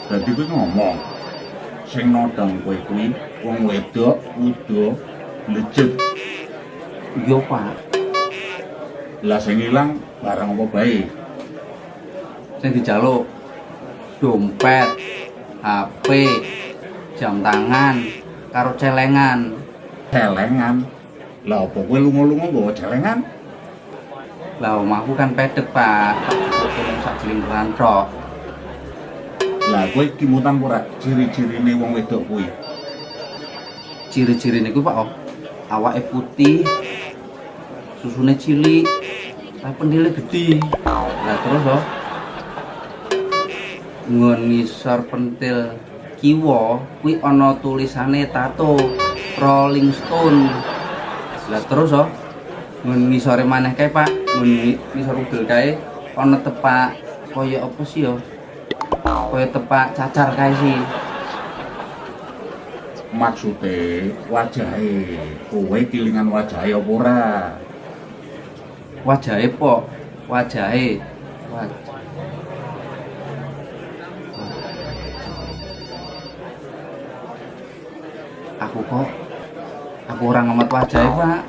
Dadi kowe ngomong sing nodong kowe kuwi wong wedok udo lejet. Iya, Pak. Lah sing ilang barang apa bae? Sing dijaluk dompet, HP, jam tangan, karo celengan. Celengan. Lah apa kowe lunga-lunga nggawa celengan? Lah omahku kan pedhet, Pak. Cukup sak jlingkeran tok. Lah kowe kimutan ora ciri-cirine wong wedok kuwi? Ciri-cirine kuwi, Pak, awake putih, susune cilik, tapi pendile gede. Lah terus nggon ngisor pentil kiwa kuwi ana tulisane tato Rolling Stone. Lah terus nggon ngisore maneh kae, Pak, nggon ngisor udel kae ana tepak kaya apa sih kaya tepak cacar kae sih. Maksude wajahe, kowe kelingan wajahe apa ora? Wajahe, Pok. Wajahe. Aku ora ngemet wajahe, Pak.